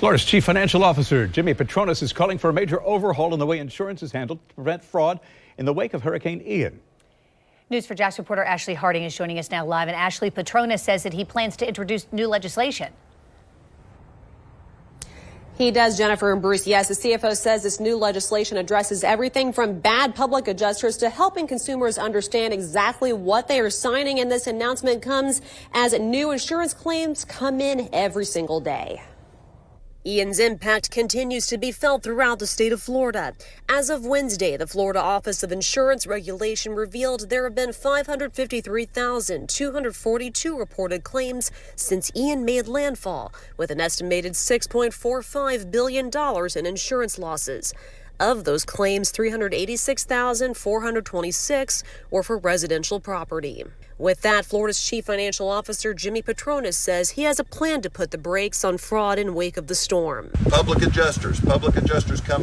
Florida's Chief Financial Officer Jimmy Patronis is calling for a major overhaul in the way insurance is handled to prevent fraud in the wake of Hurricane Ian. News 4 Jax reporter Ashley Harding is joining us now live. And Ashley, Patronis says that he plans to introduce new legislation. He does, Jennifer and Bruce. Yes, the CFO says this new legislation addresses everything from bad public adjusters to helping consumers understand exactly what they are signing. And this announcement comes as new insurance claims come in every single day. Ian's impact continues to be felt throughout the state of Florida. As of Wednesday, the Florida Office of Insurance Regulation revealed there have been 553,242 reported claims since Ian made landfall, with an estimated $6.45 billion in insurance losses. Of those claims, 386,426 were for residential property. With that, Florida's Chief Financial Officer Jimmy Patronis says he has a plan to put the brakes on fraud in wake of the storm. Public adjusters come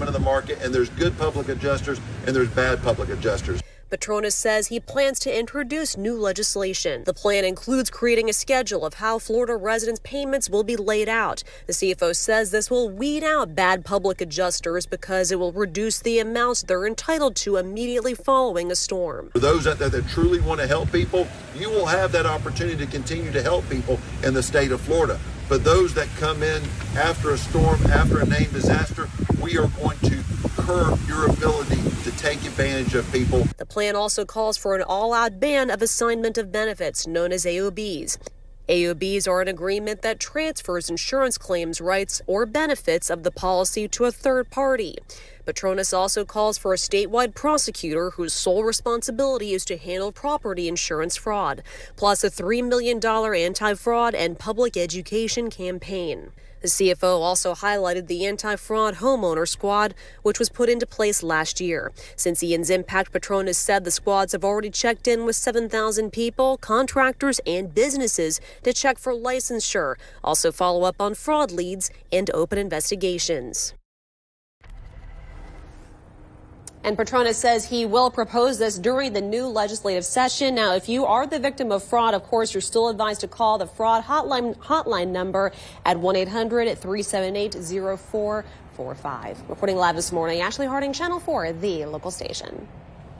into the market, and there's good public adjusters and there's bad public adjusters. Patronis says he plans to introduce new legislation. The plan includes creating a schedule of how Florida residents' payments will be laid out. The CFO says this will weed out bad public adjusters because it will reduce the amounts they're entitled to immediately following a storm. For those out there that truly want to help people, you will have that opportunity to continue to help people in the state of Florida. But those that come in after a storm, after a named disaster, we are going to curb your ability to take advantage of people. The plan also calls for an all-out ban of assignment of benefits, known as AOBs. AOBs are an agreement that transfers insurance claims rights or benefits of the policy to a third party. Patronis also calls for a statewide prosecutor whose sole responsibility is to handle property insurance fraud, plus a $3 million anti-fraud and public education campaign. The CFO also highlighted the anti-fraud homeowner squad, which was put into place last year. Since Ian's impact, Patronis said the squads have already checked in with 7,000 people, contractors, and businesses to check for licensure, also follow up on fraud leads, and open investigations. And Patronis says he will propose this during the new legislative session. Now, if you are the victim of fraud, of course, you're still advised to call the fraud hotline number at 1-800-378-0445. Reporting live this morning, Ashley Harding, Channel 4, the local station.